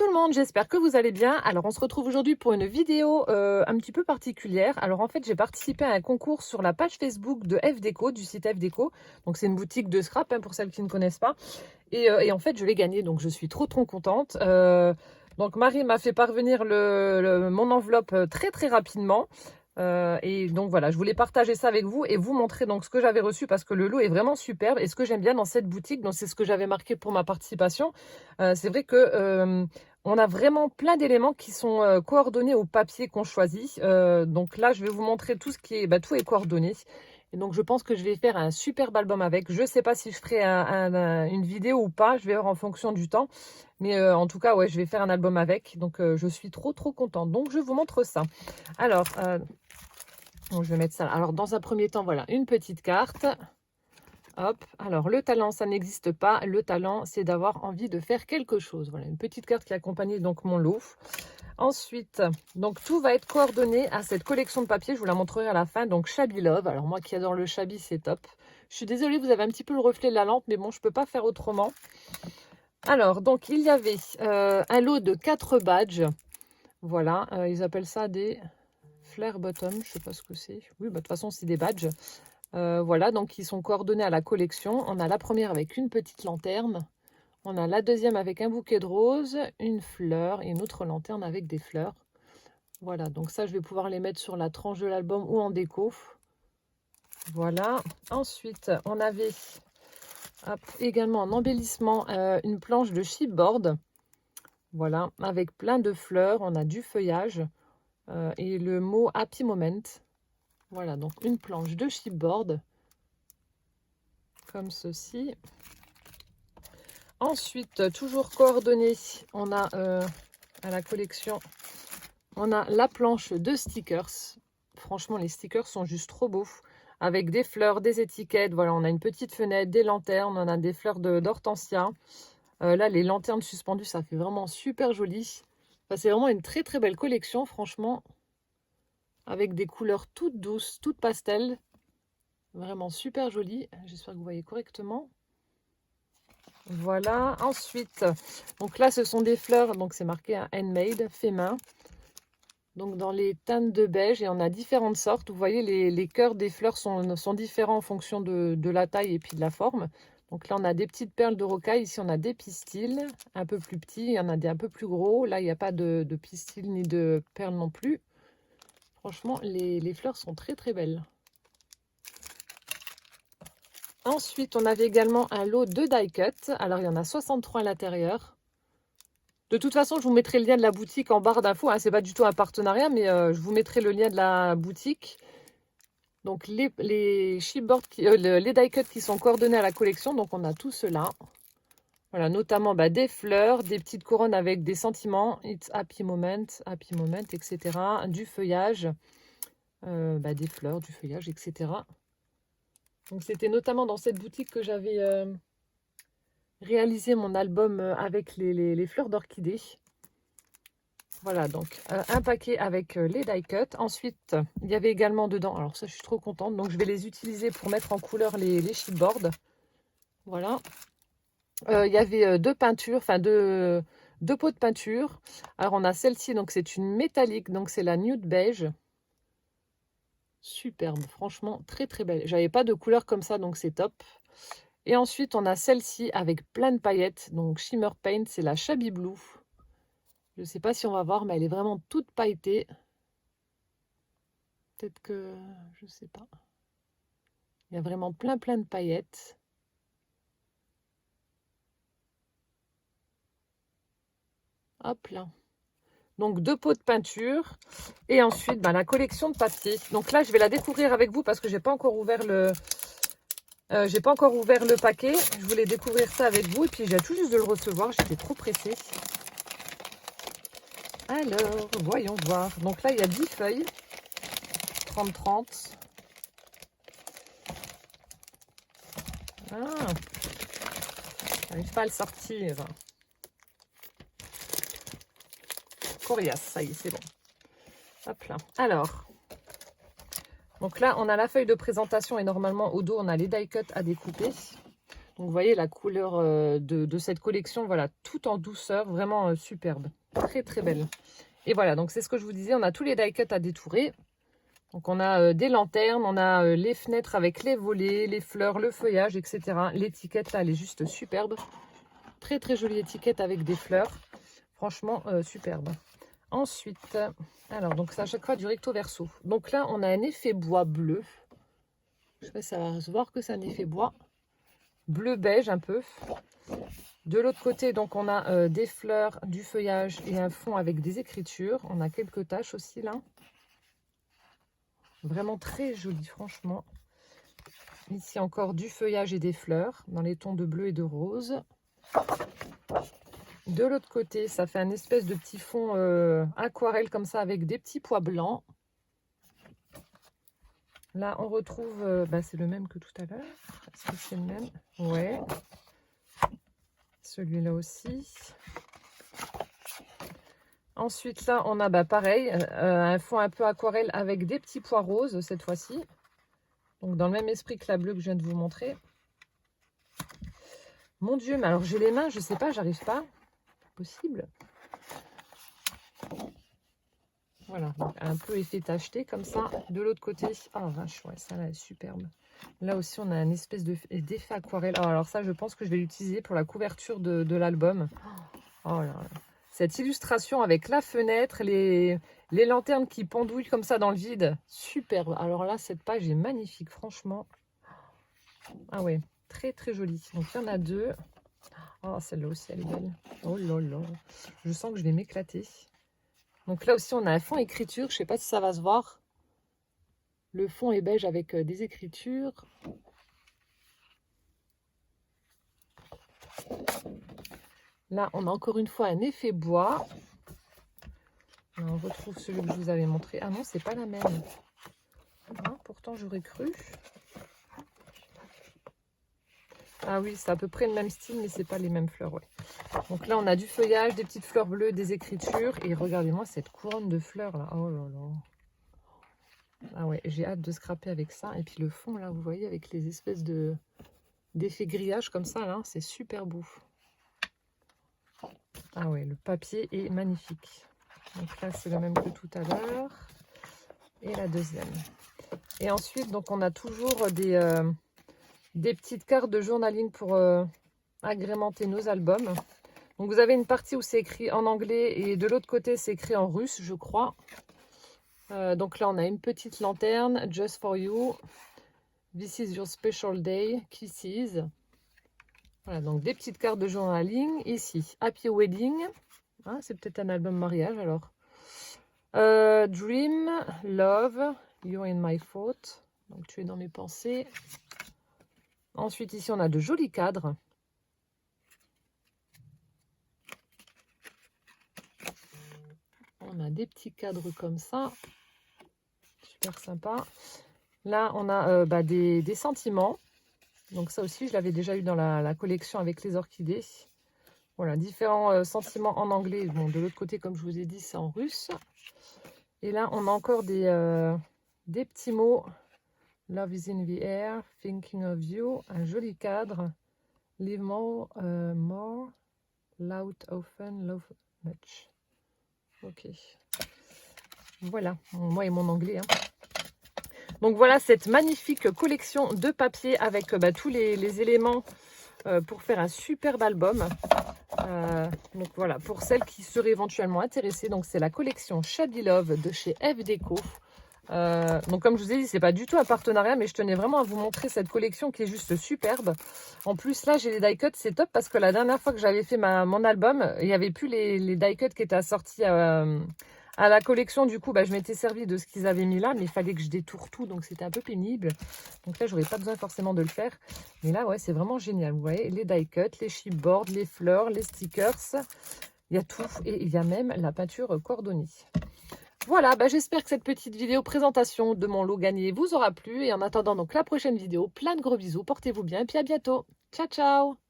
tout le monde, j'espère que vous allez bien. Alors on se retrouve aujourd'hui pour une vidéo un petit peu particulière. Alors en fait j'ai participé à un concours sur la page Facebook de FDeco, du site FDeco. Donc c'est une boutique de scrap hein, pour celles qui ne connaissent pas. Et en fait je l'ai gagné, donc je suis trop contente. Donc Marie m'a fait parvenir mon enveloppe très rapidement. Et donc voilà, je voulais partager ça avec vous et vous montrer donc ce que j'avais reçu parce que le lot est vraiment superbe. Et ce que j'aime bien dans cette boutique, donc c'est ce que j'avais marqué pour ma participation, c'est vrai que on a vraiment plein d'éléments qui sont coordonnés au papier qu'on choisit. Donc là, je vais vous montrer tout ce qui est, tout est coordonné. Et donc je pense que je vais faire un superbe album avec. Je ne sais pas si je ferai une vidéo ou pas, je vais voir en fonction du temps. Mais en tout cas, ouais, je vais faire un album avec. Donc je suis trop contente. Donc je vous montre ça. Alors, donc, je vais mettre ça. Alors, dans un premier temps, voilà, une petite carte. Hop. Alors, le talent, ça n'existe pas. Le talent, c'est d'avoir envie de faire quelque chose. Voilà, une petite carte qui accompagne donc mon lot. Ensuite, donc tout va être coordonné à cette collection de papier. Je vous la montrerai à la fin. Donc, Shabby Love. Alors, moi qui adore le Shabby, c'est top. Je suis désolée, vous avez un petit peu le reflet de la lampe, mais bon, je ne peux pas faire autrement. Alors, donc, il y avait un lot de 4 badges. Voilà, ils appellent ça des flare bottom, je ne sais pas ce que c'est. Oui, de toute façon, c'est des badges. Voilà, donc ils sont coordonnés à la collection. On a la première avec une petite lanterne. On a la deuxième avec un bouquet de roses, une fleur et une autre lanterne avec des fleurs. Voilà, donc ça, je vais pouvoir les mettre sur la tranche de l'album ou en déco. Voilà. Ensuite, on avait également en embellissement une planche de chipboard. Voilà, avec plein de fleurs. On a du feuillage et le mot Happy Moment. Voilà, donc une planche de chipboard, comme ceci. Ensuite, toujours coordonné, on a à la collection, on a la planche de stickers. Franchement, les stickers sont juste trop beaux. Avec des fleurs, des étiquettes. Voilà, on a une petite fenêtre, des lanternes, on a des fleurs d'hortensia. Là, les lanternes suspendues, ça fait vraiment super joli. Enfin, c'est vraiment une très belle collection, franchement. Avec des couleurs toutes douces, toutes pastel. Vraiment super joli. J'espère que vous voyez correctement. Voilà. Ensuite, donc là, ce sont des fleurs. Donc, c'est marqué handmade, fait main. Donc, dans les teintes de beige. Et on a différentes sortes. Vous voyez, les cœurs des fleurs sont différents en fonction de la taille et puis de la forme. Donc là, on a des petites perles de rocaille. Ici, on a des pistils un peu plus petits. Il y en a des un peu plus gros. Là, il n'y a pas de pistils ni de perles non plus. Franchement, les fleurs sont très belles. Ensuite, on avait également un lot de die cut. Alors, il y en a 63 à l'intérieur. De toute façon, je vous mettrai le lien de la boutique en barre d'infos. Hein. Ce n'est pas du tout un partenariat, mais je vous mettrai le lien de la boutique. Donc, les chipboards, les die cut qui sont coordonnés à la collection. Donc, on a tout cela. Voilà, notamment des fleurs, des petites couronnes avec des sentiments. It's happy moment, etc. Du feuillage, des fleurs, du feuillage, etc. Donc, c'était notamment dans cette boutique que j'avais réalisé mon album avec les fleurs d'orchidée. Voilà, donc un paquet avec les die cut. Ensuite, il y avait également dedans, alors ça, je suis trop contente. Donc, je vais les utiliser pour mettre en couleur les chipboards. Voilà. Il y avait deux peintures, enfin deux pots de peinture. Alors, on a celle-ci, donc c'est une métallique, donc c'est la nude beige. Superbe, franchement, très belle. J'avais pas de couleur comme ça, donc c'est top. Et ensuite, on a celle-ci avec plein de paillettes. Donc, Shimmer Paint, c'est la Shabby Blue. Je ne sais pas si on va voir, mais elle est vraiment toute pailletée. Peut-être que... je ne sais pas. Il y a vraiment plein de paillettes. Hop là. Donc, deux pots de peinture. Et ensuite, la collection de papier. Donc là, je vais la découvrir avec vous parce que je n'ai pas encore ouvert le... paquet. Je voulais découvrir ça avec vous. Et puis, j'ai tout juste de le recevoir. J'étais trop pressée. Alors, voyons voir. Donc là, il y a 10 feuilles. 30-30. Ah, j'arrive pas à le sortir. Coriace, ça y est, c'est bon. Hop là. Alors, donc là, on a la feuille de présentation et normalement, au dos, on a les die cut à découper. Donc vous voyez la couleur de cette collection, voilà, tout en douceur, vraiment superbe. Très très belle. Et voilà, donc c'est ce que je vous disais, on a tous les die cuts à détourer. Donc on a des lanternes, on a les fenêtres avec les volets, les fleurs, le feuillage, etc. L'étiquette là, elle est juste superbe. Très très jolie étiquette avec des fleurs. Franchement, superbe. Ensuite, alors donc c'est à chaque fois du recto verso. Donc là, on a un effet bois bleu. Je sais pas si ça va se voir que c'est un effet bois. Bleu beige un peu. De l'autre côté, donc on a des fleurs, du feuillage et un fond avec des écritures. On a quelques taches aussi là. Vraiment très joli, franchement. Ici encore du feuillage et des fleurs dans les tons de bleu et de rose. De l'autre côté, ça fait un espèce de petit fond aquarelle comme ça avec des petits pois blancs. Là, on retrouve, c'est le même que tout à l'heure. Est-ce que c'est le même? Ouais. Celui-là aussi. Ensuite, là, on a pareil, un fond un peu aquarelle avec des petits pois roses cette fois-ci. Donc, dans le même esprit que la bleue que je viens de vous montrer. Mon Dieu, mais alors j'ai les mains, je sais pas, j'arrive pas. Possible. Voilà, donc un peu effet tacheté comme ça. De l'autre côté, oh vache, ouais, ça là est superbe. Là aussi, on a une espèce d'effet aquarelle. Oh, alors ça, je pense que je vais l'utiliser pour la couverture de l'album. Oh là là. Cette illustration avec la fenêtre, les lanternes qui pendouillent comme ça dans le vide. Superbe. Alors là, cette page est magnifique, franchement. Ah ouais, très très jolie. Donc il y en a deux. Oh, celle-là aussi, elle est belle. Oh là là. Je sens que je vais m'éclater. Donc là aussi, on a un fond écriture. Je ne sais pas si ça va se voir. Le fond est beige avec des écritures. Là, on a encore une fois un effet bois. Là, on retrouve celui que je vous avais montré. Ah non, c'est pas la même. Hein, pourtant, j'aurais cru. Ah oui, c'est à peu près le même style, mais c'est pas les mêmes fleurs. Ouais. Donc là, on a du feuillage, des petites fleurs bleues, des écritures. Et regardez-moi cette couronne de fleurs là. Oh là là. Ah ouais, j'ai hâte de scraper avec ça. Et puis le fond là, vous voyez, avec les espèces d'effets grillage comme ça là, c'est super beau. Ah ouais, le papier est magnifique. Donc là, c'est le même que tout à l'heure. Et la deuxième. Et ensuite, donc on a toujours des petites cartes de journaling pour agrémenter nos albums. Donc vous avez une partie où c'est écrit en anglais et de l'autre côté c'est écrit en russe, je crois. Donc là on a une petite lanterne, Just for you, This is your special day, Kisses. Voilà, donc des petites cartes de journaling. Ici, Happy Wedding, hein, c'est peut-être un album mariage alors. Dream, Love, You're in my thought, donc tu es dans mes pensées. Ensuite ici on a de jolis cadres. On a des petits cadres comme ça, super sympa. Là, on a des sentiments. Donc ça aussi, je l'avais déjà eu dans la collection avec les orchidées. Voilà, différents sentiments en anglais. Bon, de l'autre côté, comme je vous ai dit, c'est en russe. Et là, on a encore des petits mots. Love is in the air, thinking of you. Un joli cadre. Live more, loud, often, love much. Ok. Voilà, moi et mon anglais. Hein. Donc voilà cette magnifique collection de papier avec tous les éléments pour faire un superbe album. Donc voilà, pour celles qui seraient éventuellement intéressées, donc c'est la collection Shabby Love de chez FDeco. Donc comme je vous ai dit, c'est pas du tout un partenariat, mais je tenais vraiment à vous montrer cette collection qui est juste superbe. En plus là, j'ai les die cuts, c'est top parce que la dernière fois que j'avais fait mon album, il n'y avait plus les die cuts qui étaient assortis à la collection. Du coup, je m'étais servi de ce qu'ils avaient mis là, mais il fallait que je détourne tout, donc c'était un peu pénible. Donc là, j'aurais pas besoin forcément de le faire. Mais là, ouais, c'est vraiment génial. Vous voyez, les die cuts, les chipboards, les fleurs, les stickers, il y a tout. Et il y a même la peinture cordonnier. Voilà, j'espère que cette petite vidéo présentation de mon lot gagné vous aura plu. Et en attendant donc la prochaine vidéo, plein de gros bisous, portez-vous bien et puis à bientôt. Ciao, ciao!